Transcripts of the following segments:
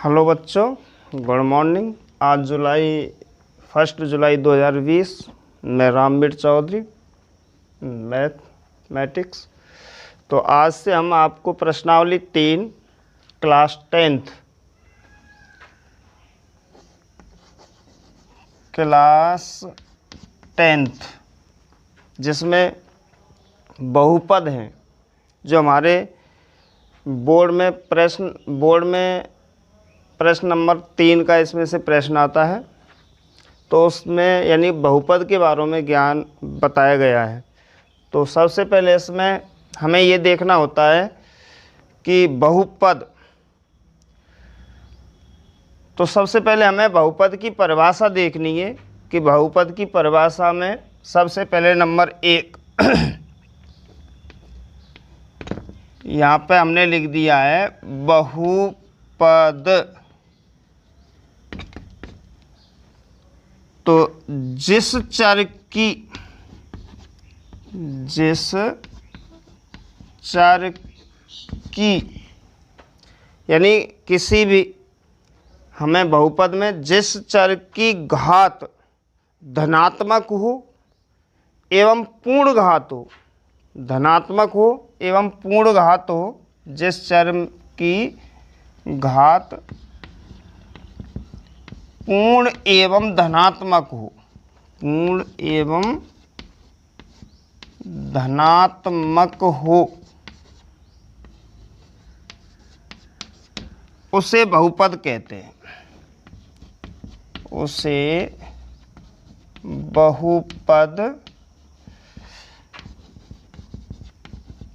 Hello बच्चों, good morning. आज first जुलाई 2020, मैं रामवीर चौधरी, मैथमेटिक्स। तो आज से हम आपको प्रश्नावली 3 क्लास टेंथ जिसमें बहुपद हैं, जो हमारे बोर्ड में प्रश्न नंबर 3 का इसमें से प्रश्न आता है। तो उसमें यानी बहुपद के बारे में ज्ञान बताया गया है। तो सबसे पहले इसमें हमें ये देखना होता है कि बहुपद, तो सबसे पहले हमें बहुपद की परिभाषा देखनी है कि बहुपद की परिभाषा में सबसे पहले नंबर 1 यहाँ पे हमने लिख दिया है बहुपद। तो जिस चर की यानी किसी भी, हमें बहुपद में जिस चर की घात धनात्मक हो एवं पूर्ण घात हो, धनात्मक हो एवं पूर्ण घात हो, जिस चर की घात पूर्ण एवं धनात्मक हो, पूर्ण एवं धनात्मक हो, उसे बहुपद कहते हैं, उसे बहुपद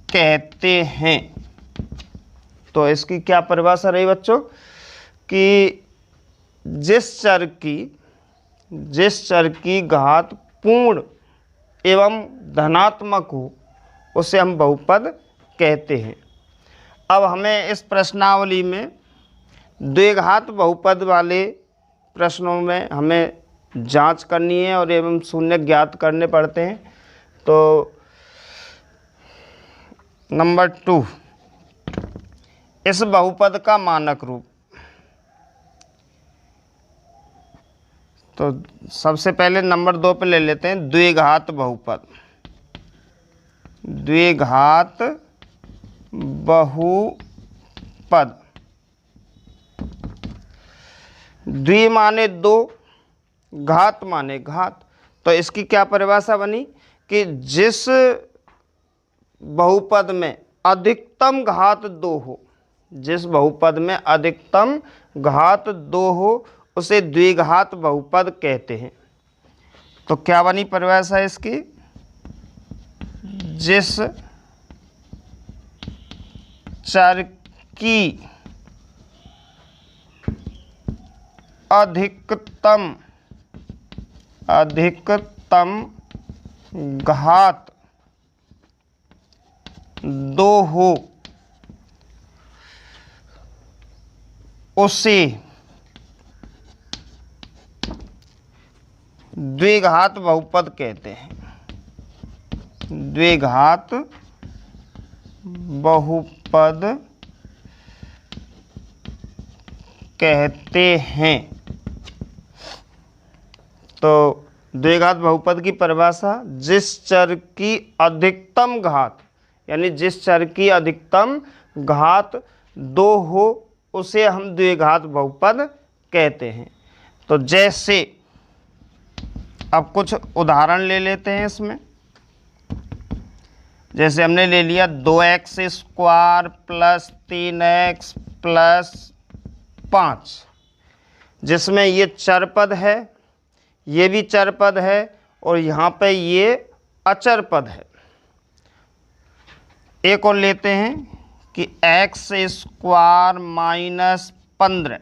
कहते हैं। तो इसकी क्या परिभाषा रही बच्चों कि जिस चर की घात पूर्ण एवं धनात्मक हो, उसे हम बहुपद कहते हैं। अब हमें इस प्रश्नावली में द्विघात बहुपद वाले प्रश्नों में हमें जांच करनी है और एवं शून्य ज्ञात करने पड़ते हैं। तो नंबर 2, इस बहुपद का मानक रूप। तो सबसे पहले नंबर 2 पे ले लेते हैं द्विघात बहुपद। द्विघात बहुपद, द्वि माने 2, घात माने घात। तो इसकी क्या परिभाषा बनी कि जिस बहुपद में अधिकतम घात 2 हो, जिस बहुपद में अधिकतम घात 2 हो, उसे द्विघात बहुपद कहते हैं। तो क्या बनी परिभाषा इसकी, जिस चर की अधिकतम घात 2 हो, उसे द्विघात बहुपद कहते हैं, द्विघात बहुपद कहते हैं। तो द्विघात बहुपद की परिभाषा, जिस चर की अधिकतम घात, यानी जिस चर की अधिकतम घात 2 हो, उसे हम द्विघात बहुपद कहते हैं। तो जैसे अब कुछ उदाहरण ले लेते हैं इसमें। जैसे हमने ले लिया 2x square plus 3x plus 5, जिसमें ये चर पद है, ये भी चर पद है और यहाँ पे ये अचर पद है। एक और लेते हैं कि x स्क्वायर माइनस 15,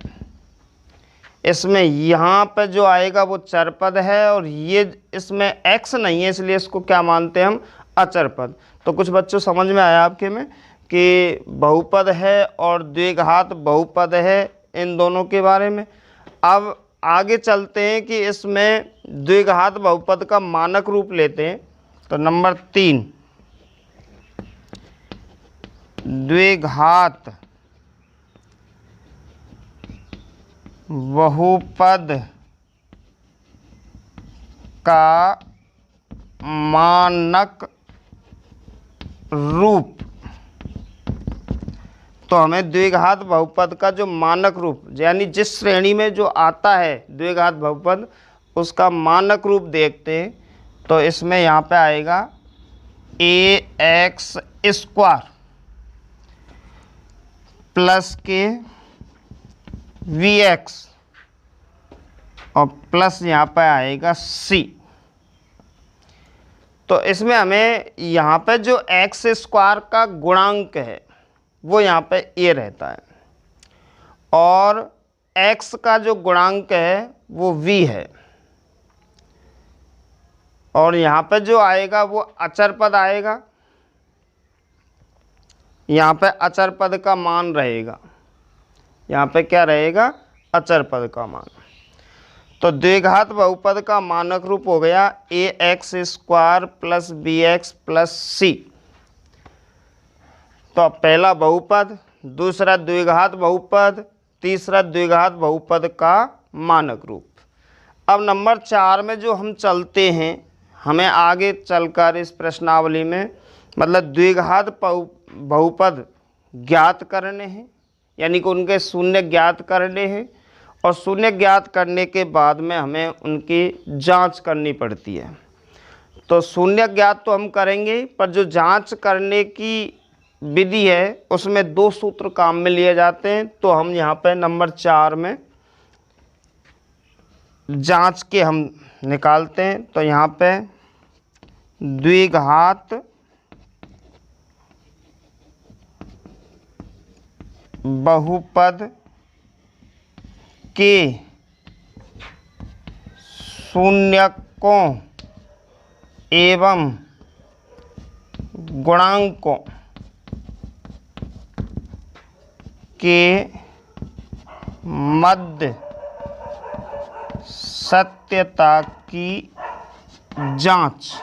इसमें यहाँ पे जो आएगा वो चर पद है और ये इसमें x नहीं है, इसलिए इसको क्या मानते हैं हम, अचर पद। तो कुछ बच्चों समझ में आया आपके में कि बहुपद है और द्विघात बहुपद है, इन दोनों के बारे में। अब आगे चलते हैं कि इसमें द्विघात बहुपद का मानक रूप लेते हैं। तो नंबर 3, द्विघात बहुपद का मानक रूप। तो हमें द्विघात बहुपद का जो मानक रूप, यानी जिस श्रेणी में जो आता है द्विघात बहुपद, उसका मानक रूप देखते हैं। तो इसमें यहाँ पे आएगा ax स्क्वायर प्लस के vx और प्लस यहाँ पे आएगा c। तो इसमें हमें यहाँ पे जो एक्स स्क्वायर का गुणांक है वो यहाँ पे a रहता है और x का जो गुणांक है वो v है, और यहाँ पे जो आएगा वो अचर पद आएगा। यहाँ पे अचर पद का मान रहेगा, यहाँ पे क्या रहेगा, अचर पद का मान। तो द्विघात बहुपद का मानक रूप हो गया ax square plus bx plus c। तो पहला बहुपद, दूसरा द्विघात बहुपद, तीसरा द्विघात बहुपद का मानक रूप। अब नंबर 4 में जो हम चलते हैं, हमें आगे चलकर इस प्रश्नावली में मतलब द्विघात बहुपद ज्ञात करने हैं, यानी कि उनके शून्य ज्ञात करने हैं, और शून्य ज्ञात करने के बाद में हमें उनकी जांच करनी पड़ती है। तो शून्य ज्ञात तो हम करेंगे, पर जो जांच करने की विधि है उसमें 2 सूत्र काम में लिए जाते हैं। तो हम यहाँ पे नंबर 4 में जांच के हम निकालते हैं। तो यहाँ पे द्विघात बहुपद के शून्यकों एवं गुणांकों के मध्य सत्यता की जांच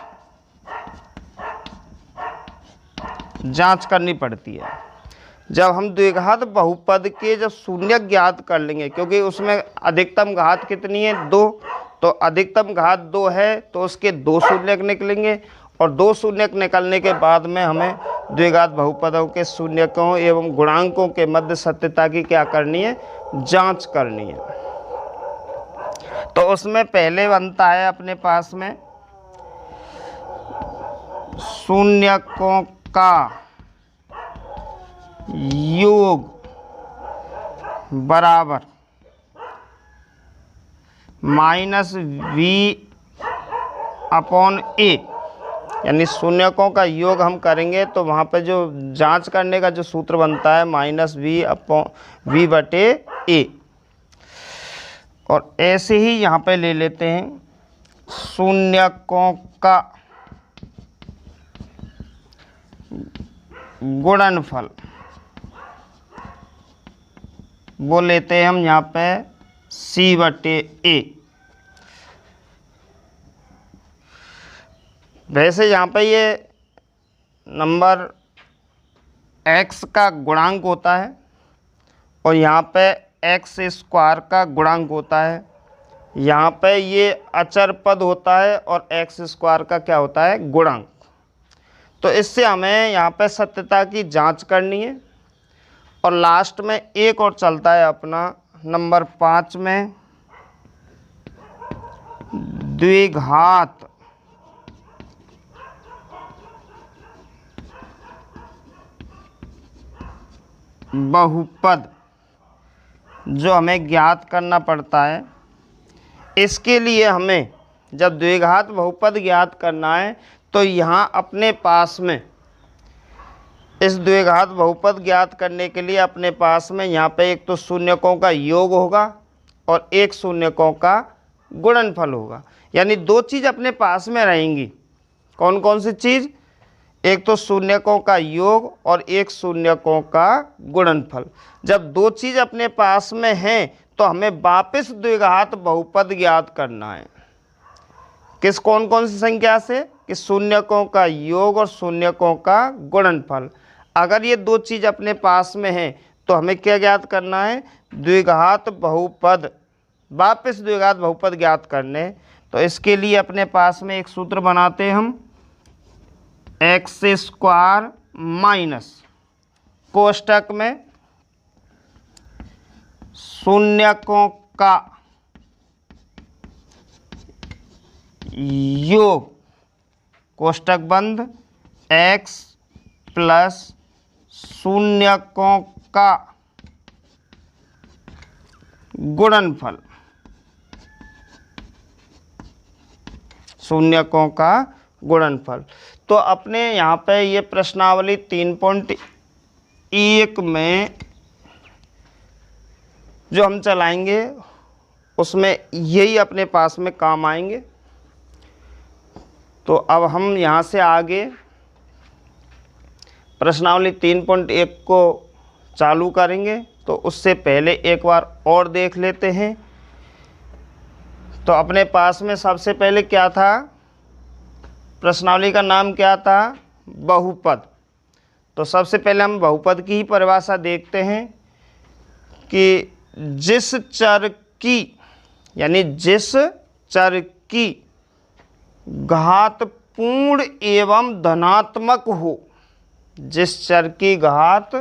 करनी पड़ती है। जब हम द्विघात बहुपद के जब शून्य ज्ञात कर लेंगे, क्योंकि उसमें अधिकतम घात कितनी है, 2, तो अधिकतम घात 2 है तो उसके 2 शून्यक निकलेंगे, और 2 शून्यक निकलने के बाद में हमें द्विघात बहुपदों के शून्यकों एवं गुणांकों के मध्य सत्यता की क्या करनी है, जांच करनी है। तो उसमें पहले बनता है अपने पास में शून्यकों का योग बराबर -v/a, यानी शून्यकों का योग हम करेंगे तो वहाँ पे जो जांच करने का जो सूत्र बनता है -v/a। और ऐसे ही यहाँ पे ले लेते हैं शून्यकों का गुणनफल, वो लेते हैं हम यहाँ पे c/a। वैसे यहाँ पे ये नंबर x का गुणांक होता है और यहाँ पे x स्क्वायर का गुणांक होता है। यहाँ पे ये अचर पद होता है और x स्क्वायर का क्या होता है, गुणांक। तो इससे हमें यहाँ पे सत्यता की जांच करनी है। और लास्ट में एक और चलता है अपना नंबर 5 में द्विघात बहुपद, जो हमें ज्ञात करना पड़ता है। इसके लिए हमें जब द्विघात बहुपद ज्ञात करना है तो यहाँ अपने पास में इस द्विघात बहुपद ज्ञात करने के लिए अपने पास में यहाँ पे एक तो शून्यकों का योग होगा और एक शून्यकों का गुणनफल होगा, यानी 2 चीज़ अपने पास में रहेंगी। कौन कौन सी चीज़, एक तो शून्यकों का योग और एक शून्यकों का गुणनफल। जब 2 चीज़ अपने पास में हैं तो हमें वापस द्विघात बहुपद ज्ञात करना है। किस कौन कौन सी संख्या से, कि शून्यकों का योग और शून्यकों का गुणनफल। अगर ये 2 चीज़ अपने पास में हैं तो हमें क्या ज्ञात करना है, द्विघात बहुपद वापस द्विघात बहुपद ज्ञात करने, तो इसके लिए अपने पास में एक सूत्र बनाते हैं हम, एक्स स्क्वायर माइनस कोष्टक में शून्यकों का योग कोष्टक बंद x प्लस शून्यकों का गुणनफल, शून्यकों का गुणनफल। तो अपने यहाँ पे ये प्रश्नावली 3.1 में जो हम चलाएंगे उसमें यही अपने पास में काम आएंगे। तो अब हम यहाँ से आगे प्रश्नावली 3.1 को चालू करेंगे, तो उससे पहले एक बार और देख लेते हैं। तो अपने पास में सबसे पहले क्या था, प्रश्नावली का नाम क्या था, बहुपद। तो सबसे पहले हम बहुपद की ही परिभाषा देखते हैं कि जिस चर की, यानी जिस चर की घात पूर्ण एवं धनात्मक हो, जिस चर की घात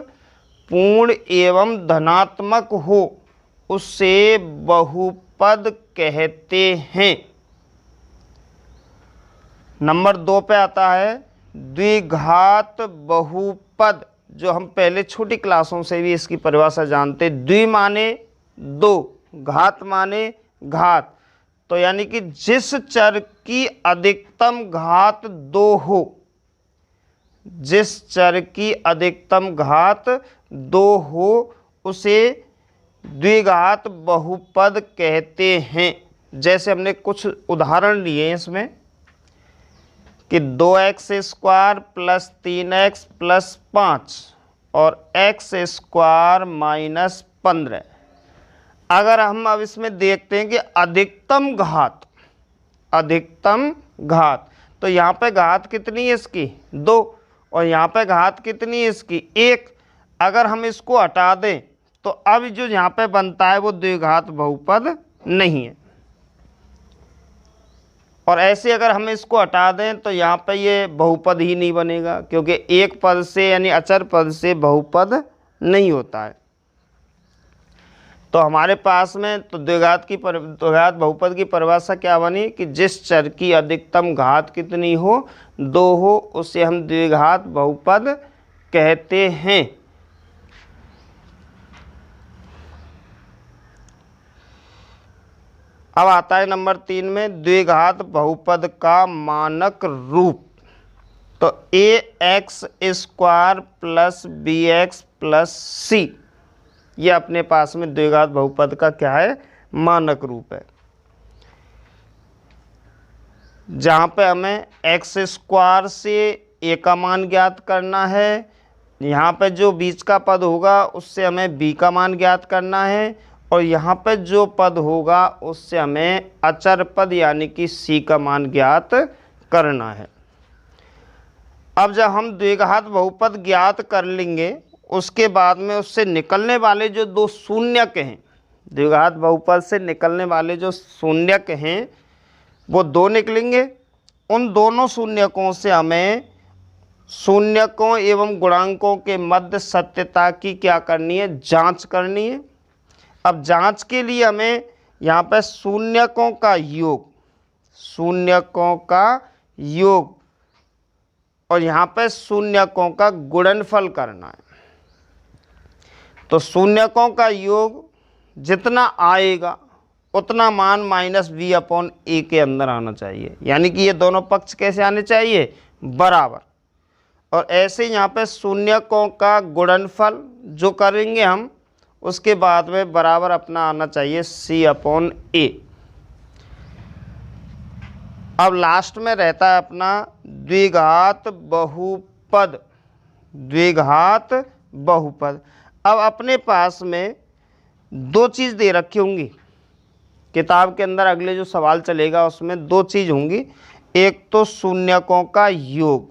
पूर्ण एवं धनात्मक हो उसे बहुपद कहते हैं। नंबर 2 पे आता है द्विघात बहुपद, जो हम पहले छोटी क्लासों से भी इसकी परिभाषा जानते। द्वि माने 2, घात माने घात, तो यानी कि जिस चर की अधिकतम घात 2 हो, जिस चर की अधिकतम घात 2 हो उसे द्विघात बहुपद कहते हैं। जैसे हमने कुछ उदाहरण लिए हैं इसमें कि 2x square plus 3x plus 5 और x स्क्वायर माइनस 15। अगर हम अब इसमें देखते हैं कि अधिकतम घात, तो यहाँ पे घात कितनी है इसकी 2, और यहाँ पे घात कितनी है इसकी 1। अगर हम इसको हटा दें तो अब जो यहाँ पे बनता है वो द्विघात बहुपद नहीं है। और ऐसे अगर हम इसको हटा दें तो यहाँ पे ये बहुपद ही नहीं बनेगा, क्योंकि एक पद से यानी अचर पद से बहुपद नहीं होता है। तो हमारे पास में तो द्विघात बहुपद की परिभाषा क्या बनी कि जिस चर की अधिकतम घात कितनी हो 2 हो उसे हम द्विघात बहुपद कहते हैं। अब आता है नंबर 3 में द्विघात बहुपद का मानक रूप। तो ax square plus bx plus c, ये अपने पास में द्विघात बहुपद का क्या है, मानक रूप है। जहाँ पे हमें x स्क्वायर से a का मान ज्ञात करना है, यहाँ पे जो बीच का पद होगा उससे हमें b का मान ज्ञात करना है, और यहाँ पे जो पद होगा उससे हमें अचर पद यानी कि c का मान ज्ञात करना है। अब जब हम द्विघात बहुपद ज्ञात कर लेंगे उसके बाद में उससे निकलने वाले जो 2 शून्यक हैं, द्विघात बहुपद से निकलने वाले जो शून्यक हैं वो 2 निकलेंगे। उन दोनों शून्यकों से हमें शून्यकों एवं गुणांकों के मध्य सत्यता की क्या करनी है, जांच करनी है। अब जांच के लिए हमें यहाँ पर शून्यकों का योग और यहाँ पर शून्यकों का गुणनफल करना है। तो शून्यकों का योग जितना आएगा उतना मान माइनस b/a के अंदर आना चाहिए, यानी कि ये दोनों पक्ष कैसे आने चाहिए, बराबर। और ऐसे यहाँ पे शून्यकों का गुणनफल जो करेंगे हम उसके बाद में बराबर अपना आना चाहिए c/a। अब लास्ट में रहता है अपना द्विघात बहुपद। अब अपने पास में 2 चीज़ दे रखी होंगी किताब के अंदर, अगले जो सवाल चलेगा उसमें 2 चीज़ होंगी, एक तो शून्यकों का योग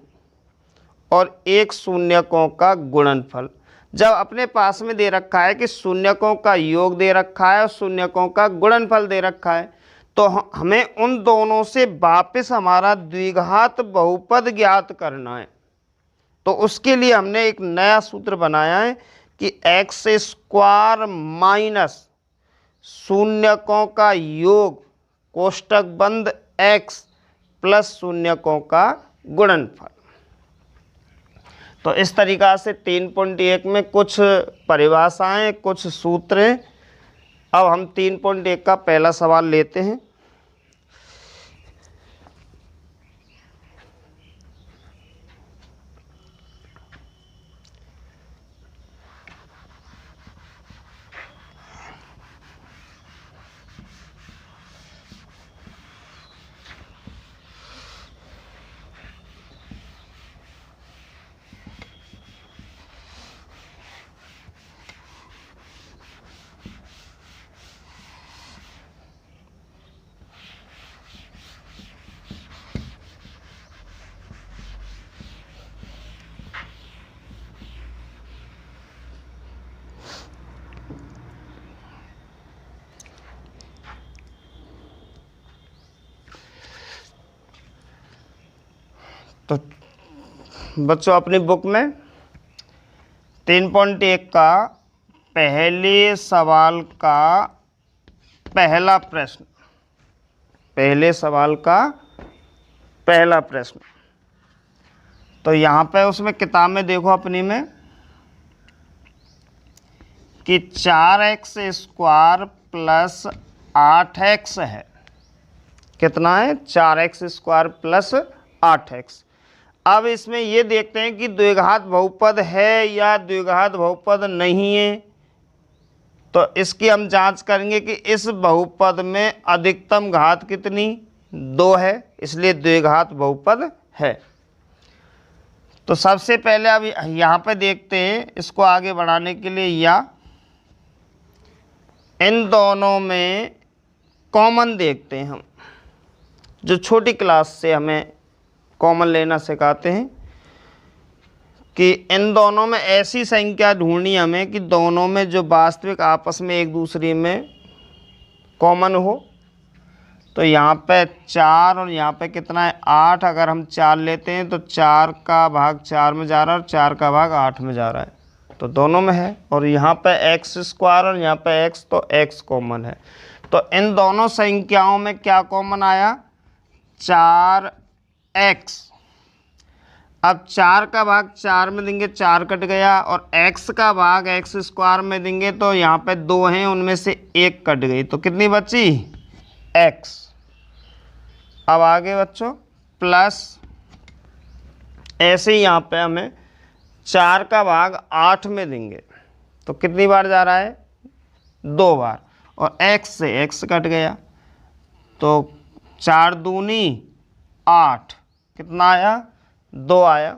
और एक शून्यकों का गुणनफल। जब अपने पास में दे रखा है कि शून्यकों का योग दे रखा है और शून्यकों का गुणनफल दे रखा है, तो हमें उन दोनों से वापस हमारा द्विघात बहुपद ज्ञात करना है। तो उसके लिए हमने एक नया सूत्र बनाया है कि एक्स स्क्वायर माइनस शून्यकों का योग कोष्टक बंद x प्लस शून्यकों का गुणनफल। तो इस तरीक़ा से 3.1 में कुछ परिभाषाएं, कुछ सूत्र हैं। अब हम 3.1 का पहला सवाल लेते हैं। तो बच्चों अपनी बुक में 3.1 का पहले सवाल का पहला प्रश्न, पहले सवाल का पहला प्रश्न, तो यहाँ पे उसमें किताब में देखो अपनी में कि 4x स्क्वायर प्लस 8x है। कितना है? 4x square plus 8x। अब इसमें ये देखते हैं कि द्विघात बहुपद है या द्विघात बहुपद नहीं है। तो इसकी हम जांच करेंगे कि इस बहुपद में अधिकतम घात कितनी? 2 है, इसलिए द्विघात बहुपद है। तो सबसे पहले अब यहाँ पे देखते हैं, इसको आगे बढ़ाने के लिए या इन दोनों में कॉमन देखते हैं हम, जो छोटी क्लास से हमें कॉमन लेना सिखाते हैं कि इन दोनों में ऐसी संख्या ढूंढनी हमें कि दोनों में जो वास्तविक आपस में एक दूसरे में कॉमन हो। तो यहाँ पे 4 और यहाँ पे कितना है? 8। अगर हम 4 लेते हैं तो 4 का भाग 4 में जा रहा है और 4 का भाग 8 में जा रहा है, तो दोनों में है। और यहाँ पे x स्क्वायर और यहाँ पे x, तो x कॉमन है। तो इन दोनों संख्याओं में क्या कॉमन आया? 4x। अब 4 का भाग 4 में देंगे, 4 कट गया, और x का भाग x स्क्वायर में देंगे तो यहाँ पे 2 हैं, उनमें से 1 कट गई, तो कितनी बची? x। अब आगे बच्चों प्लस, ऐसे ही यहाँ पे हमें 4 का भाग 8 में देंगे तो कितनी बार जा रहा है? 2 बार, और x से x कट गया तो 4 दूनी 8, कितना आया? 2 आया।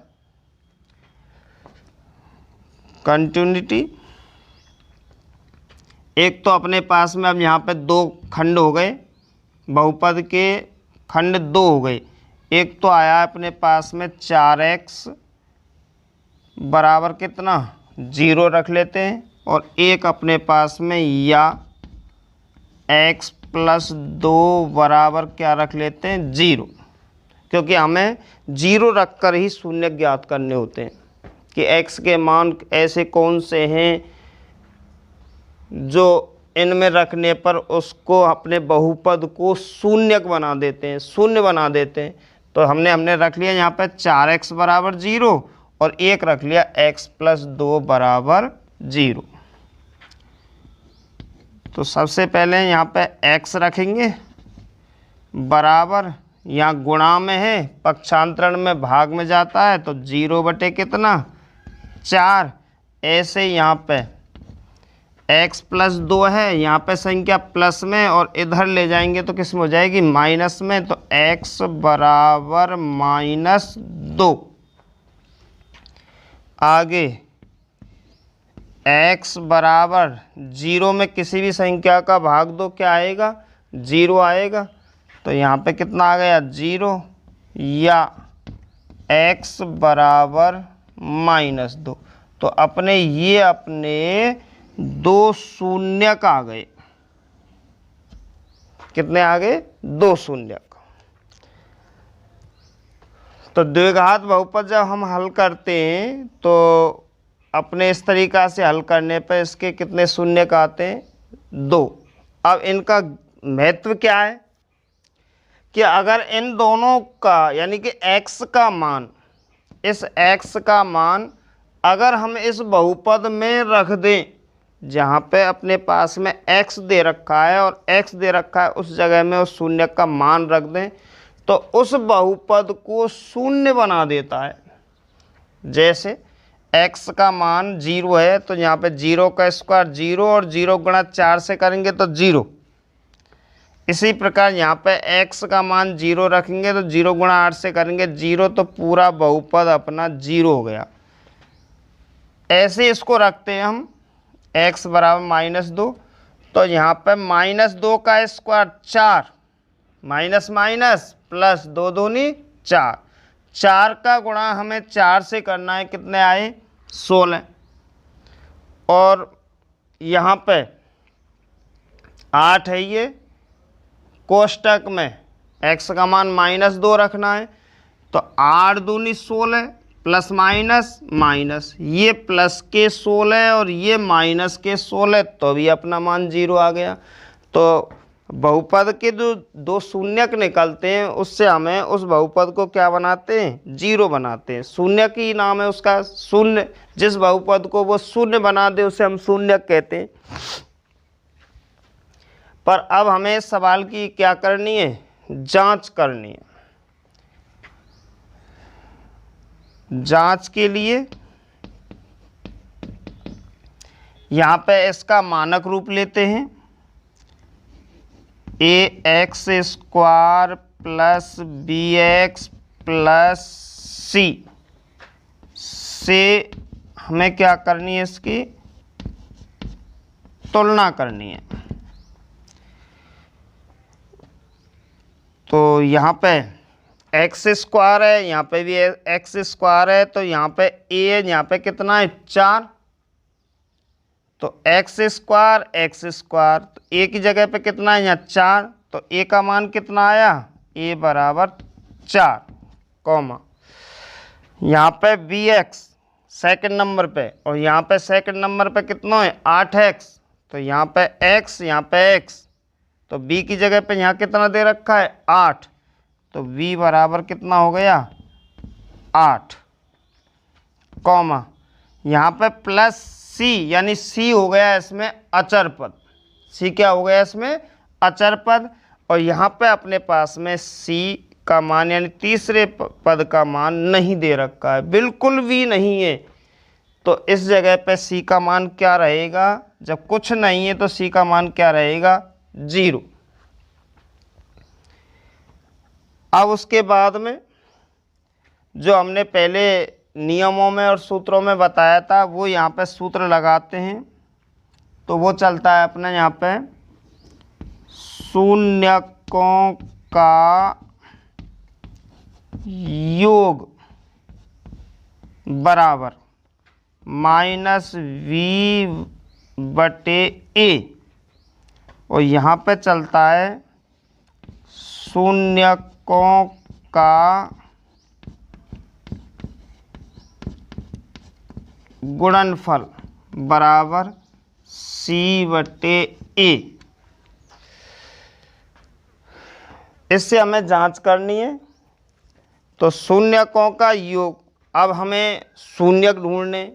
कंटिन्यूटी, एक तो अपने पास में अब यहाँ पे 2 खंड हो गए, बहुपद के खंड 2 हो गए। एक तो आया अपने पास में 4x बराबर कितना? 0 रख लेते हैं, और एक अपने पास में या x प्लस 2 बराबर क्या रख लेते हैं? 0, क्योंकि हमें 0 रख कर ही शून्य ज्ञात करने होते हैं कि x के मान ऐसे कौन से हैं जो इनमें रखने पर उसको अपने बहुपद को शून्य बना देते हैं, शून्य बना देते हैं। तो हमने रख लिया यहाँ पे 4x बराबर 0 और 1 रख लिया x प्लस 2 बराबर 0। तो सबसे पहले यहाँ पे x रखेंगे बराबर, यहाँ गुणा में है, पक्षांतरण में भाग में जाता है, तो 0 बटे कितना? 4। ऐसे यहाँ पे x प्लस 2 है, यहाँ पे संख्या प्लस में, और इधर ले जाएंगे तो किस में हो जाएगी? माइनस में, तो x बराबर -2। आगे x बराबर 0 में किसी भी संख्या का भाग दो, क्या आएगा? 0 आएगा। तो यहाँ पे कितना आ गया? 0, या x बराबर -2। तो अपने दो शून्यक आ गए। कितने आ गए? दो शून्यक। तो द्विघात बहुपद जब हम हल करते हैं तो अपने इस तरीका से हल करने पर इसके कितने शून्यक आते हैं? दो। अब इनका महत्व क्या है कि अगर इन दोनों का यानी कि x का मान, इस x का मान अगर हम इस बहुपद में रख दें, जहाँ पे अपने पास में x दे रखा है और x दे रखा है उस जगह में उस शून्य का मान रख दें, तो उस बहुपद को शून्य बना देता है। जैसे x का मान 0 है तो यहाँ पे 0 का स्क्वायर 0 और 0 गुणा 4 से करेंगे तो 0। इसी प्रकार यहाँ पे x का मान 0 रखेंगे तो 0 गुणा 8 से करेंगे 0, तो पूरा बहुपद अपना 0 हो गया। ऐसे इसको रखते हैं हम x बराबर -2, तो यहाँ पे -2 का स्क्वायर 4, माइनस माइनस प्लस 2 दूनी 4, 4 का गुणा हमें 4 से करना है, कितने आए? 16। और यहाँ पे 8 है, ये कोष्टक में x का मान -2 रखना है, तो 8 दूनी 16 प्लस माइनस माइनस, ये प्लस के 16 और ये माइनस के 16, तो भी अपना मान 0 आ गया। तो बहुपद के जो दो शून्यक निकलते हैं उससे हमें उस बहुपद को क्या बनाते हैं? 0 बनाते हैं। शून्यक ही नाम है उसका, शून्य। जिस बहुपद को वो शून्य बना दे उसे हम शून्यक कहते हैं। पर अब हमें इस सवाल की क्या करनी है? जांच करनी है। जांच के लिए यहाँ पे इसका मानक रूप लेते हैं, ax² plus bx plus c से हमें क्या करनी है? इसकी तुलना करनी है। तो यहाँ पे x² है, यहाँ पे भी x² है, तो यहाँ पे a है, यहाँ पे कितना है? 4। तो x² तो a की जगह पे कितना है? यहाँ 4, तो a का मान कितना आया? a बराबर 4, कॉमा यहाँ पे bx सेकंड नंबर पे, और यहाँ पे सेकंड नंबर पे कितना है? 8x, तो यहाँ पे x, यहाँ पे x, तो b की जगह पे यहाँ कितना दे रखा है? 8, तो v बराबर कितना हो गया? 8, कॉमा यहाँ पे प्लस c, यानी c हो गया इसमें अचर पद। c क्या हो गया इसमें? अचर पद। और यहाँ पे अपने पास में c का मान यानी तीसरे पद का मान नहीं दे रखा है, बिल्कुल भी नहीं है। तो इस जगह पे c का मान क्या रहेगा? जब कुछ नहीं है तो c का मान क्या रहेगा? 0। अब उसके बाद में जो हमने पहले नियमों में और सूत्रों में बताया था वो यहाँ पे सूत्र लगाते हैं। तो वो चलता है अपना यहाँ पे शून्यकों का योग बराबर -v/a, और यहाँ पे चलता है शून्यकों का गुणनफल बराबर c/a। इससे हमें जांच करनी है। तो शून्यकों का योग, अब हमें शून्यक ढूंढने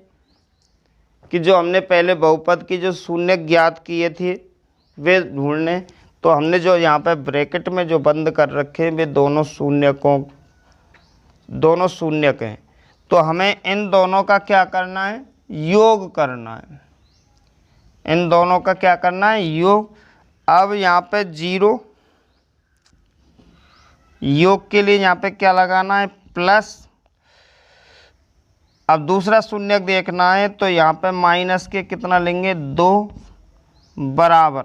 कि जो हमने पहले बहुपद की जो शून्यक ज्ञात किए थे वे ढूंढने। तो हमने जो यहाँ पे ब्रैकेट में जो बंद कर रखे हैं वे दोनों शून्यक हैं। तो हमें इन दोनों का क्या करना है? योग करना है। इन दोनों का क्या करना है? योग। अब यहाँ पे 0, योग के लिए यहाँ पे क्या लगाना है? प्लस। अब दूसरा शून्यक देखना है तो यहाँ पे माइनस के कितना लेंगे? 2 बराबर,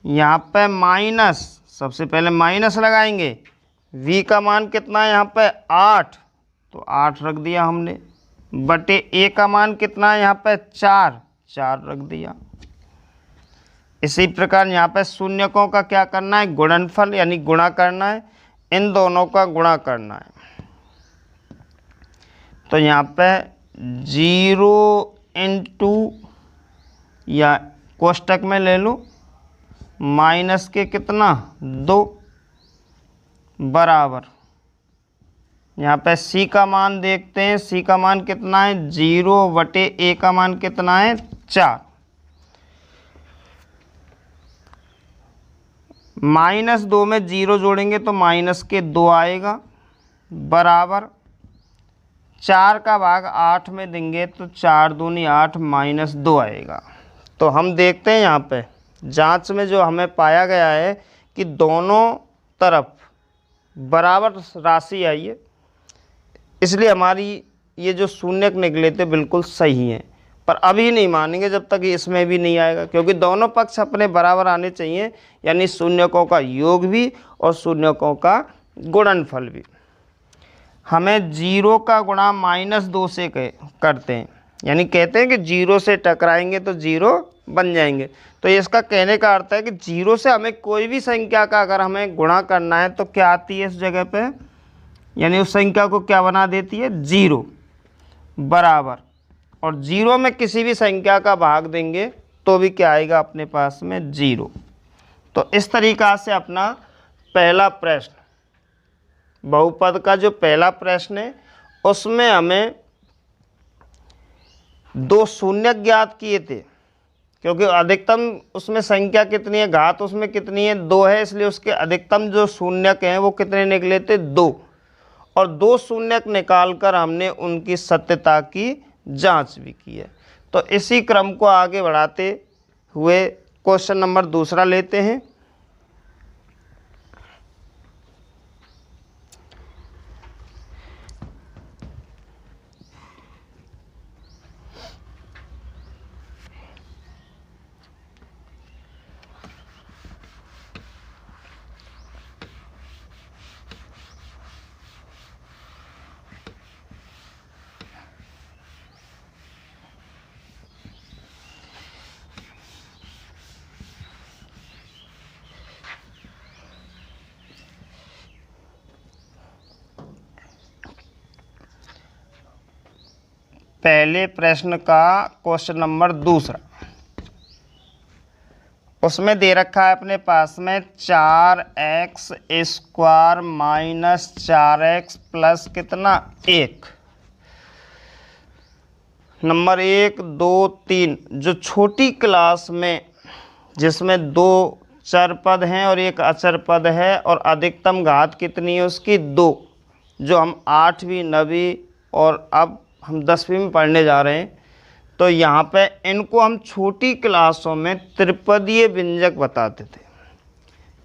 यहाँ पे माइनस, सबसे पहले माइनस लगाएंगे। v का मान कितना है यहाँ पे? 8, तो 8 रख दिया हमने। बटे ए का मान कितना है यहाँ पे 4, 4 रख दिया। इसी प्रकार यहाँ पे शून्यकों का क्या करना है, गुणनफल यानी गुणा करना है, इन दोनों का गुणा करना है। तो यहाँ पे 0 इंटू या कोष्टक में ले लो माइनस के कितना 2 बराबर, यहाँ पे c का मान देखते हैं, c का मान कितना है 0 बटे a का मान कितना है 4। -2 में 0 जोड़ेंगे तो माइनस के 2 आएगा बराबर 4 का भाग 8 में देंगे तो 4 दूनी 8 -2 आएगा। तो हम देखते हैं यहाँ पे जांच में जो हमें पाया गया है कि दोनों तरफ बराबर राशि आई है, इसलिए हमारी ये जो शून्यक निकले थे बिल्कुल सही हैं। पर अभी नहीं मानेंगे जब तक इसमें भी नहीं आएगा, क्योंकि दोनों पक्ष अपने बराबर आने चाहिए, यानी शून्यकों का योग भी और शून्यकों का गुणनफल भी। हमें 0 का गुणा -2 से करते हैं, यानी कहते हैं कि 0 से टकराएंगे तो 0 बन जाएंगे। तो इसका कहने का अर्थ है कि 0 से हमें कोई भी संख्या का अगर हमें गुणा करना है तो क्या आती है इस जगह पे, यानी उस संख्या को क्या बना देती है 0 बराबर, और 0 में किसी भी संख्या का भाग देंगे तो भी क्या आएगा अपने पास में 0। तो इस तरीक़ा से अपना पहला प्रश्न, बहुपद का जो पहला प्रश्न है उसमें हमें 2 शून्यक ज्ञात किए थे, क्योंकि अधिकतम उसमें संख्या कितनी है, घात उसमें कितनी है 2 है, इसलिए उसके अधिकतम जो शून्यक हैं वो कितने निकले थे 2, और 2 शून्यक निकालकर हमने उनकी सत्यता की जांच भी की है। तो इसी क्रम को आगे बढ़ाते हुए क्वेश्चन नंबर दूसरा लेते हैं। पहले प्रश्न का क्वेश्चन नंबर दूसरा, उसमें दे रखा है अपने पास में 4x² - 4x प्लस कितना 1। नंबर 1, 2, 3 जो छोटी क्लास में जिसमें 2 चर पद हैं और 1 अचर पद है और अधिकतम घात कितनी है उसकी 2, जो हम 8वीं 9वीं और अब हम 10वीं में पढ़ने जा रहे हैं। तो यहाँ पे इनको हम छोटी क्लासों में त्रिपदीय व्यंजक बताते थे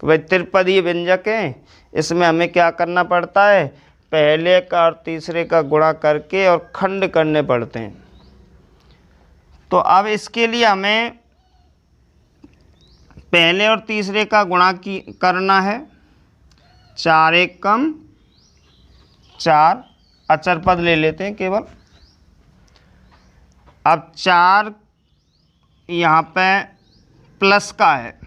कि भाई त्रिपदीय व्यंजक हैं, इसमें हमें क्या करना पड़ता है, पहले का और तीसरे का गुणा करके और खंड करने पड़ते हैं। तो अब इसके लिए हमें पहले और तीसरे का गुणा करना है, 4 1 कम 4 अचर पद ले लेते हैं केवल। अब 4 यहाँ पे प्लस का है,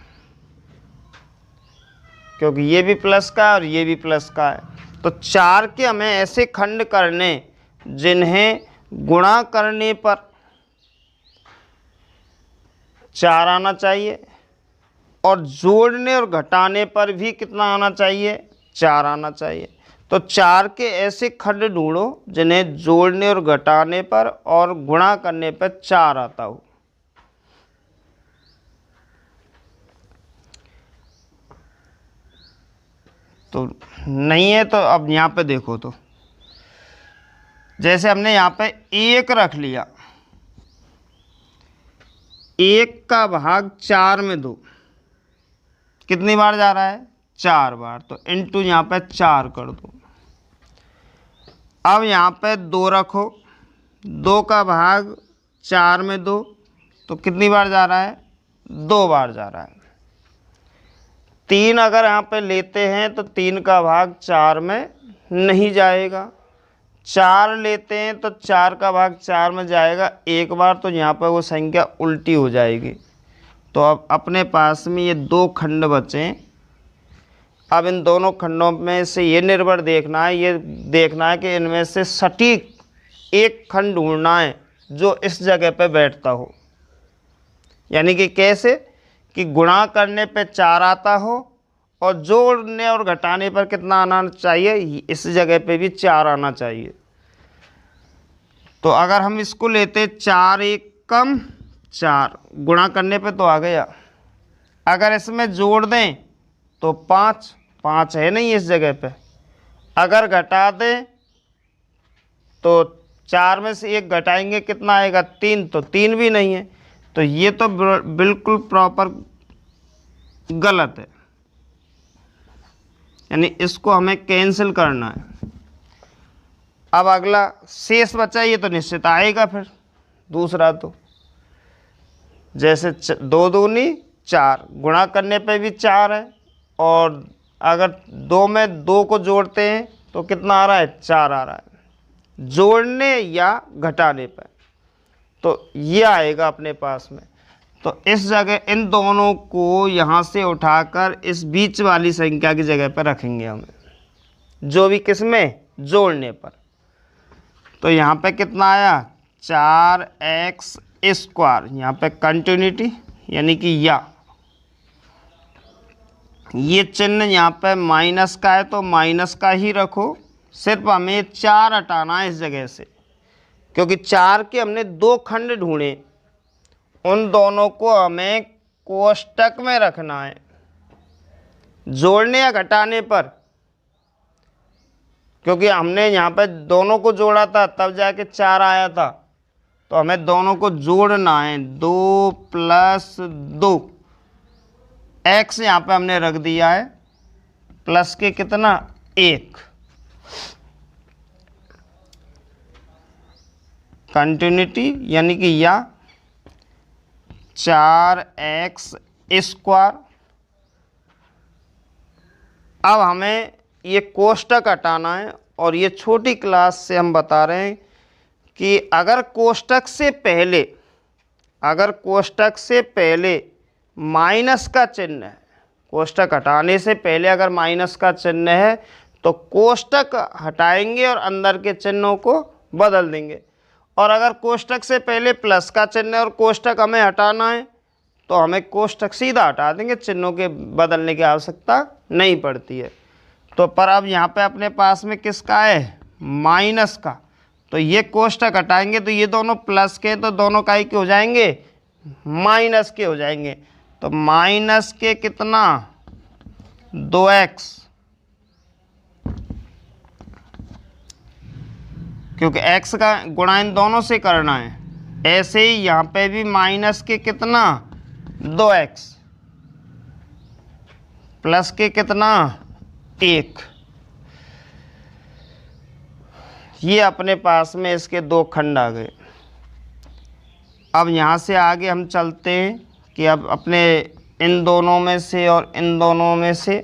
क्योंकि ये भी प्लस का है और ये भी प्लस का है। तो 4 के हमें ऐसे खंड करने जिन्हें गुणा करने पर 4 आना चाहिए और जोड़ने और घटाने पर भी कितना आना चाहिए 4 आना चाहिए। तो 4 के ऐसे खंड ढूंढो जिन्हें जोड़ने और घटाने पर और गुणा करने पर 4 आता हो। तो नहीं है तो अब यहाँ पे देखो, तो जैसे हमने यहाँ पे 1 रख लिया, 1 का भाग 4 में 2 कितनी बार जा रहा है 4 बार, तो इनटू यहाँ पे 4 कर दो। अब यहाँ पे 2 रखो, 2 का भाग 4 में 2 तो कितनी बार जा रहा है 2 बार जा रहा है। 3 अगर यहाँ पे लेते हैं तो 3 का भाग 4 में नहीं जाएगा, 4 लेते हैं तो 4 का भाग 4 में जाएगा एक बार, तो यहाँ पर वो संख्या उल्टी हो जाएगी। तो अब अपने पास में ये 2 खंड बचे। अब इन दोनों खंडों में से ये निर्भर देखना है, ये देखना है कि इनमें से सटीक एक खंड ढूंढना है जो इस जगह पे बैठता हो। यानी कि कैसे कि गुणा करने पे 4 आता हो और जोड़ने और घटाने पर कितना आना चाहिए, इस जगह पे भी 4 आना चाहिए। तो अगर हम इसको लेते 4 एक कम 4, गुणा करने पे तो आ गया। अगर इसमें जोड़ दें तो 5, 5 है नहीं इस जगह पे। अगर घटा दें तो 4 में से 1 घटाएंगे कितना आएगा, 3, तो 3 भी नहीं है। तो ये तो बिल्कुल प्रॉपर गलत है, यानी इसको हमें कैंसिल करना है। अब अगला शेष बचा, ये तो निश्चित आएगा फिर दूसरा। तो जैसे 2 दूनी 4, गुणा करने पे भी 4 है, और अगर 2 में 2 को जोड़ते हैं तो कितना आ रहा है, 4 आ रहा है जोड़ने या घटाने पर। तो ये आएगा अपने पास में। तो इस जगह इन दोनों को यहाँ से उठाकर इस बीच वाली संख्या की जगह पर रखेंगे हमें, जो भी किसमें, जोड़ने पर। तो यहाँ पे कितना आया, 4x स्क्वायर। यहाँ पे कंटिन्यूटी यानी कि ये चिन्ह यहाँ पे माइनस का है तो माइनस का ही रखो, सिर्फ हमें 4 हटाना है इस जगह से, क्योंकि 4 के हमने 2 खंड ढूंढे, उन दोनों को हमें कोष्टक में रखना है जोड़ने या घटाने पर। क्योंकि हमने यहाँ पर दोनों को जोड़ा था तब जाके 4 आया था, तो हमें दोनों को जोड़ना है। 2 + 2, x यहाँ पे हमने रख दिया है, प्लस के कितना, 1। कंटिन्यूटी यानी कि 4x स्क्वायर। अब हमें ये कोष्टक हटाना है, और ये छोटी क्लास से हम बता रहे हैं कि अगर कोष्टक से पहले माइनस का चिन्ह है, कोष्टक हटाने से पहले अगर माइनस का चिन्ह है तो कोष्टक हटाएंगे और अंदर के चिन्हों को बदल देंगे। और अगर कोष्टक से पहले प्लस का चिन्ह है और कोष्टक हमें हटाना है तो हमें कोष्टक सीधा हटा देंगे, चिन्हों के बदलने की आवश्यकता नहीं पड़ती है। तो पर अब यहाँ पे अपने पास में किसका है, माइनस का। तो ये कोष्टक हटाएंगे तो ये दोनों प्लस के, तो दोनों का ही के हो जाएंगे, माइनस के हो जाएंगे। तो माइनस के कितना, 2x, क्योंकि x का गुणा इन दोनों से करना है। ऐसे ही यहाँ पे भी माइनस के कितना, 2x, प्लस के कितना, 1। ये अपने पास में इसके 2 खंड आ गए। अब यहाँ से आगे हम चलते हैं कि अब अपने इन दोनों में से और इन दोनों में से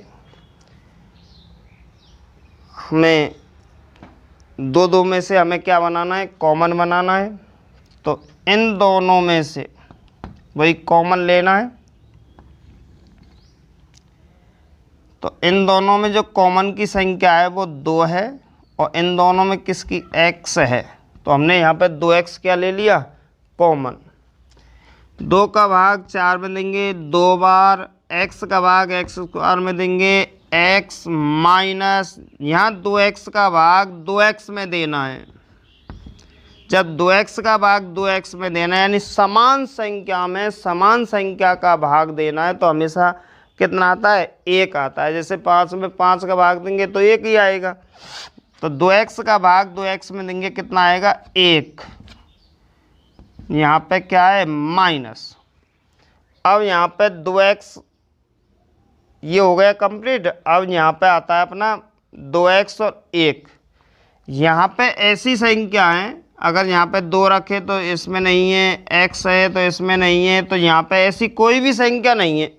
हमें 2 में से हमें क्या बनाना है, कॉमन बनाना है। तो इन दोनों में से वही कॉमन लेना है। तो इन दोनों में जो कॉमन की संख्या है वो 2 है, और इन दोनों में किसकी, x है। तो हमने यहाँ पे 2x क्या ले लिया, कॉमन। 2 का भाग 4 में देंगे 2 बार, x का भाग x स्क्वायर में देंगे x माइनस, यहाँ 2x का भाग 2x में देना है। जब 2x का भाग 2x में देना है, यानी समान संख्या में समान संख्या का भाग देना है, तो हमेशा कितना आता है, 1 आता है। जैसे 5 में 5 का भाग देंगे तो 1 ही आएगा। तो 2x का भाग 2x में देंगे, कितना आएगा, 1। यहाँ पे क्या है, माइनस। अब यहाँ पे 2x ये हो गया कंप्लीट। अब यहाँ पे आता है अपना 2x और 1। यहाँ पे ऐसी संख्या है, अगर यहाँ पे 2 रखे तो इसमें नहीं है, x है तो इसमें नहीं है, तो यहाँ पे ऐसी कोई भी संख्या नहीं है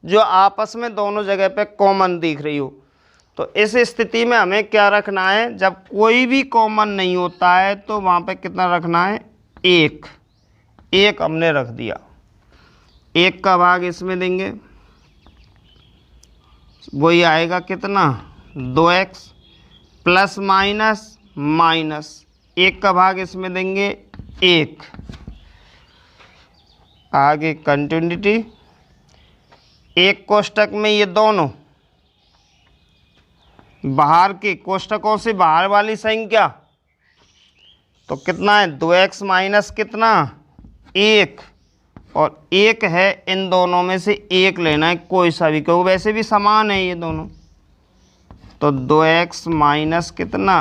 जो आपस में दोनों जगह पे कॉमन दिख रही हो। तो इस स्थिति में हमें क्या रखना है, जब कोई भी कॉमन नहीं होता है तो वहाँ पे कितना रखना है, एक। एक हमने रख दिया, एक का भाग इसमें देंगे, वही आएगा कितना, 2x प्लस माइनस माइनस, एक का भाग इसमें देंगे, एक। आगे कंटिन्यूटी, एक कोष्टक में ये दोनों, बाहर के कोष्टकों से बाहर वाली संख्या तो कितना है, 2x माइनस कितना, एक, और एक है, इन दोनों में से एक लेना है कोई सा भी, क्योंकि वैसे भी समान है ये दोनों। तो 2x माइनस कितना,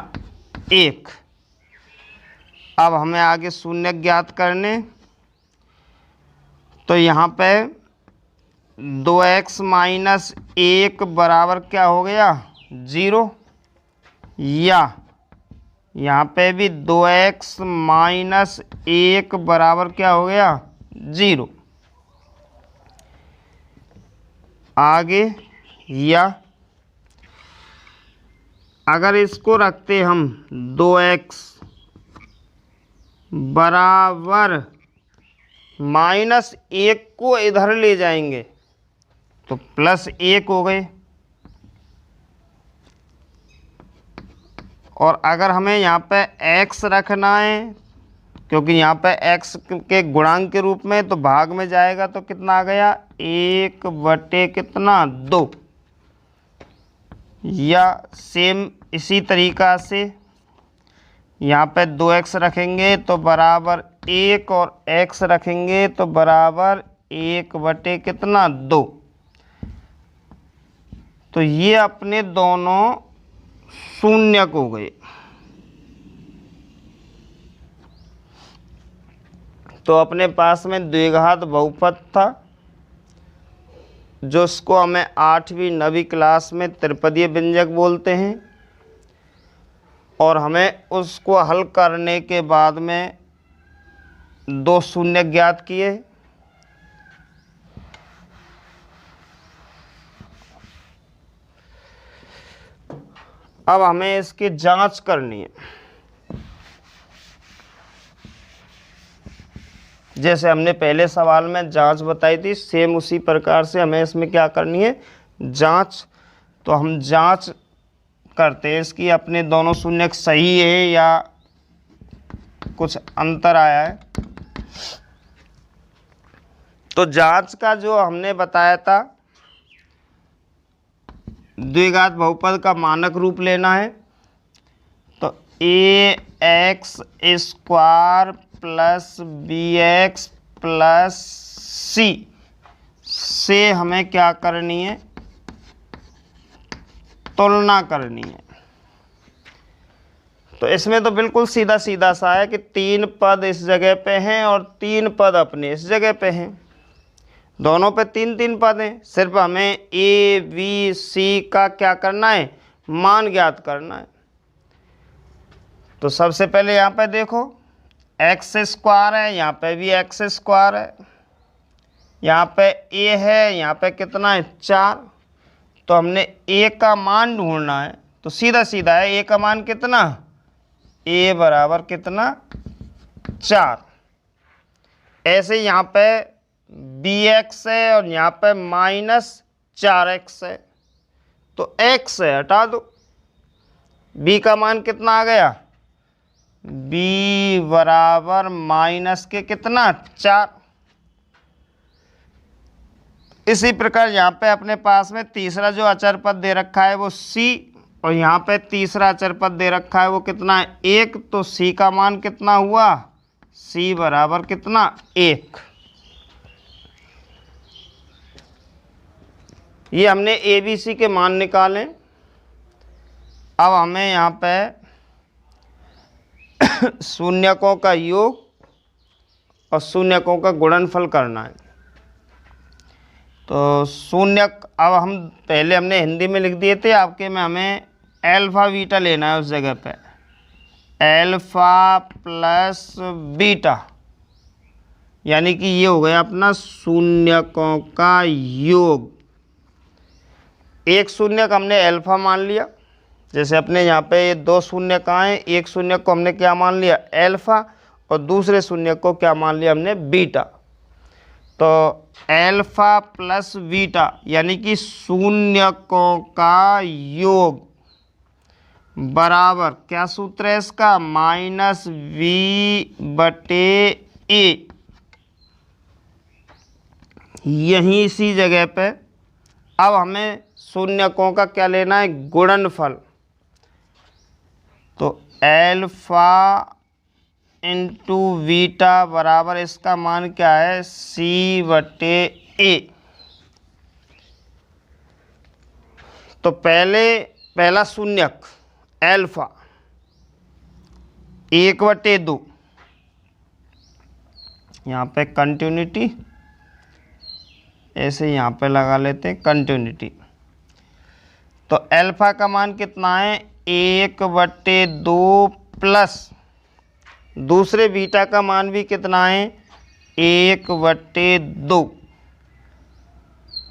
एक। अब हमें आगे शून्य ज्ञात करने, तो यहाँ पे 2x माइनस एक बराबर क्या हो गया, 0, या यहाँ पे भी 2x माइनस एक बराबर क्या हो गया, 0। आगे, या अगर इसको रखते हम 2x बराबर माइनस एक को इधर ले जाएंगे तो प्लस एक हो गए, और अगर हमें यहाँ पे x रखना है, क्योंकि यहाँ पे x के गुणांक के रूप में, तो भाग में जाएगा तो कितना आ गया, 1 कितना, 2। या सेम इसी तरीक़ा से यहाँ पे 2x रखेंगे तो बराबर 1, और x रखेंगे तो बराबर 1 कितना, 2। तो ये अपने दोनों शून्यक हो गए। तो अपने पास में द्विघात बहुपद था, जो इसको हमें 8वीं 9वीं क्लास में त्रिपदीय व्यंजक बोलते हैं, और हमें उसको हल करने के बाद में 2 शून्य ज्ञात किए। अब हमें इसकी जांच करनी है। जैसे हमने पहले सवाल में जांच बताई थी, सेम उसी प्रकार से हमें इसमें क्या करनी है, जांच। तो हम जांच करते हैं इसकी, अपने दोनों शून्य सही है या कुछ अंतर आया है। तो जांच का जो हमने बताया था, द्विघात बहुपद का मानक रूप लेना है। तो ax square plus bx plus c से हमें क्या करनी है, तुलना करनी है। तो इसमें तो बिल्कुल सीधा सीधा सा है कि 3 पद इस जगह पे हैं और 3 पद अपने इस जगह पे हैं, दोनों पे 3 पद हैं। सिर्फ हमें a b c का क्या करना है, मान ज्ञात करना है। तो सबसे पहले यहाँ पे देखो x स्क्वायर है, यहाँ पे भी x स्क्वायर है, यहाँ पे a है, यहाँ पे कितना है, 4। तो हमने a का मान ढूंढना है, तो सीधा सीधा है, a का मान कितना, a बराबर कितना, 4। ऐसे यहाँ पे bx है और यहाँ पे माइनस 4x है, तो x है हटा दो, b का मान कितना आ गया, b बराबर माइनस के कितना, 4। इसी प्रकार यहाँ पे अपने पास में तीसरा जो अचर पद दे रखा है वो c, और यहाँ पे तीसरा अचर पद दे रखा है वो कितना है, 1। तो c का मान कितना हुआ, c बराबर कितना, 1। ये हमने ए बी सी के मान निकाले। अब हमें यहाँ पे शून्यकों का योग और शून्यकों का गुणनफल करना है। तो शून्यक अब हम पहले हमने हिंदी में लिख दिए थे, आपके में हमें अल्फा बीटा लेना है उस जगह पे, अल्फा प्लस बीटा, यानी कि ये हो गया अपना शून्यकों का योग। एक शून्य का हमने अल्फा मान लिया, जैसे अपने यहाँ पे दो शून्य कहाँ हैं, एक शून्य को हमने क्या मान लिया अल्फा और दूसरे शून्य को क्या मान लिया हमने बीटा। तो अल्फा प्लस बीटा यानी कि शून्यकों का योग बराबर क्या सूत्र है इसका, माइनस वी बटे ए। यहीं इसी जगह पे अब हमें शून्यकों का क्या लेना है, गुणनफल। तो अल्फा इंटू बीटा बराबर इसका मान क्या है, सी बटे ए। तो पहला शून्यक अल्फा 1/2, यहाँ पे कंटिन्यूटी ऐसे यहाँ पे लगा लेते हैं कंटिन्यूटी। तो अल्फा का मान कितना है 1/2 प्लस दूसरे बीटा का मान भी कितना है 1/2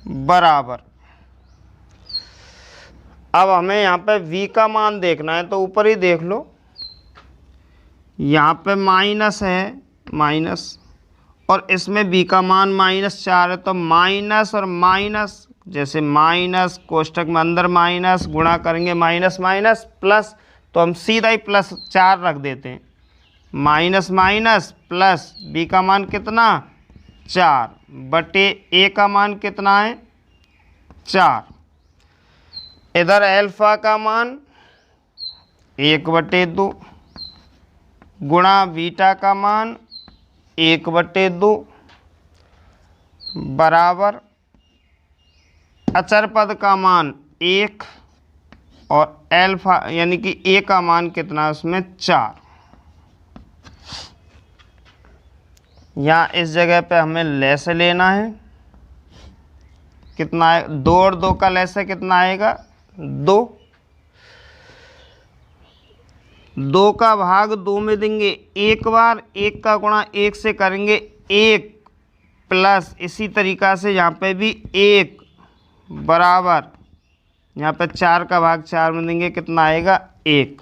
बराबर। अब हमें यहाँ पे v का मान देखना है, तो ऊपर ही देख लो, यहाँ पे माइनस है माइनस, और इसमें v का मान -4 है। तो माइनस और माइनस, जैसे माइनस कोष्टक में अंदर माइनस गुणा करेंगे माइनस माइनस प्लस, तो हम सीधा ही +4 रख देते हैं। माइनस माइनस प्लस b का मान कितना 4 बटे a का मान कितना है 4। इधर अल्फा का मान 1/2 गुणा बीटा का मान 1/2 बराबर अचर पद का मान 1 और अल्फा यानी कि a का मान कितना है उसमें 4। यहाँ इस जगह पे हमें लैसे लेना है, कितना है 2 और 2 का लैसे कितना आएगा 2। 2 का भाग 2 में देंगे एक बार, 1 का गुणा 1 से करेंगे 1 प्लस इसी तरीक़ा से यहाँ पे भी 1 बराबर, यहाँ पे 4 का भाग 4 में देंगे कितना आएगा 1।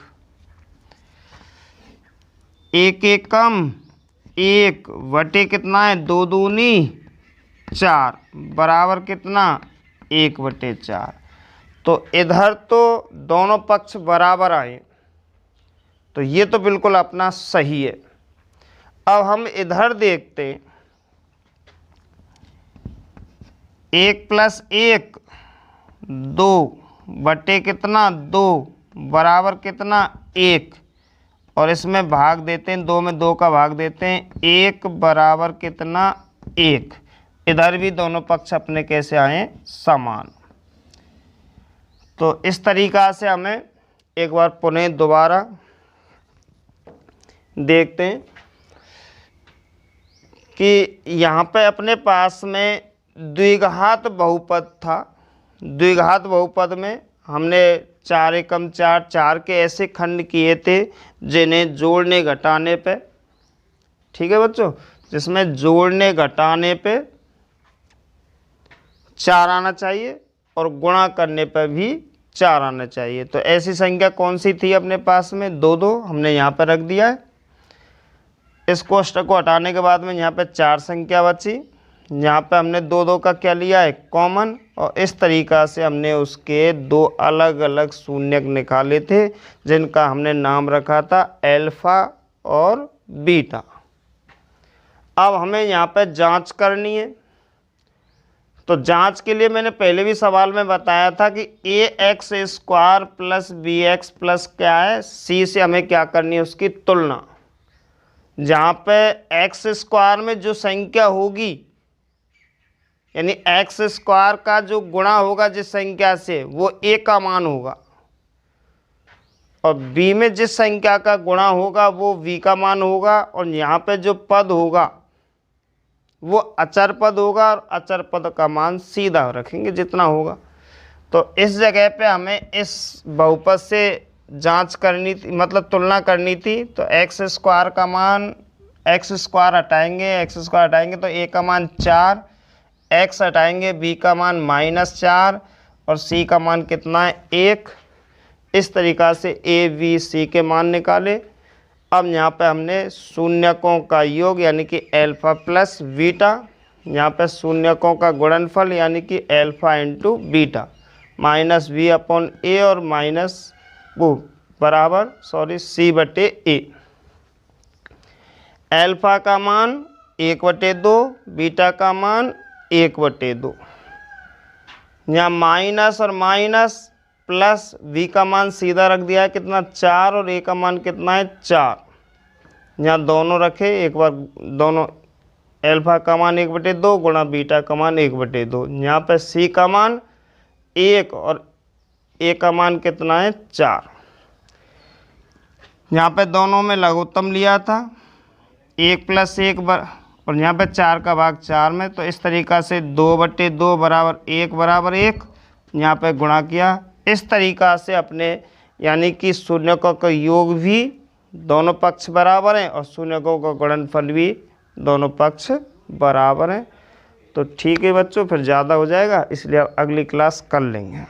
1 1 कम 1 बटे कितना है 2 दूनी 4 बराबर कितना 1/4। तो इधर तो दोनों पक्ष बराबर आए, तो ये तो बिल्कुल अपना सही है। अब हम इधर देखते 1 + 1 2 बटे कितना 2 बराबर कितना 1, और इसमें भाग देते हैं 2 में 2 का भाग देते हैं 1 बराबर कितना 1। इधर भी दोनों पक्ष अपने कैसे आए समान। तो इस तरीक़ा से हमें एक बार पुनः दोबारा देखते हैं कि यहाँ पे अपने पास में द्विघात बहुपद था। द्विघात बहुपद में हमने 4 एकम 4 4 के ऐसे खंड किए थे जिन्हें जोड़ने घटाने पे, ठीक है बच्चों, जिसमें जोड़ने घटाने पे 4 आना चाहिए और गुणा करने पर भी 4 आना चाहिए। तो ऐसी संख्या कौन सी थी अपने पास में 2 2, हमने यहाँ पर रख दिया है। इस कोष्टक को हटाने के बाद में यहाँ पे 4 संख्या बची, यहाँ पे हमने 2 2 का क्या लिया है कॉमन, और इस तरीक़ा से हमने उसके 2 अलग अलग शून्यक निकाले थे जिनका हमने नाम रखा था अल्फा और बीटा। अब हमें यहाँ पे जांच करनी है। तो जांच के लिए मैंने पहले भी सवाल में बताया था कि ax² + bx प्लस क्या है c से हमें क्या करनी है उसकी तुलना। जहाँ पे x² में जो संख्या होगी यानी x² का जो गुणा होगा जिस संख्या से वो a का मान होगा, और b में जिस संख्या का गुणा होगा वो v का मान होगा, और यहाँ पे जो पद होगा वो अचर पद होगा और अचर पद का मान सीधा रखेंगे जितना होगा। तो इस जगह पे हमें इस बहुपद से जांच करनी थी, मतलब तुलना करनी थी। तो x² का मान x² हटाएंगे तो a का मान 4, x हटाएंगे b का मान -4 और सी का मान कितना है 1। इस तरीक़ा से ए बी सी के मान निकाले। अब यहाँ पे हमने शून्यकों का योग यानी कि अल्फ़ा प्लस बीटा, यहाँ पे शून्यकों का गुणनफल यानी कि alpha into beta minus b upon a और माइनस वो बराबर सी बटे ए। अल्फ़ा का मान 1/2, बीटा का मान 1/2। यहाँ माइनस और माइनस प्लस बी का मान सीधा रख दिया है कितना 4 और ए का मान कितना है 4। यहाँ दोनों रखे, एक बार दोनों अल्फ़ा का मान 1/2 गुणा बीटा का मान 1/2। यहाँ पे सी का मान 1 और ए का मान कितना है 4। यहाँ पे दोनों में लघुत्तम लिया था 1 + 1 और यहाँ पे 4 का भाग 4 में, तो इस तरीक़ा से 2/2 बराबर 1 बराबर 1 यहाँ पे गुणा किया। इस तरीक़ा से अपने यानी कि शून्यकों का योग भी दोनों पक्ष बराबर हैं और शून्यकों का गुणनफल भी दोनों पक्ष बराबर हैं। तो ठीक है बच्चों, फिर ज़्यादा हो जाएगा इसलिए अगली क्लास कर लेंगे।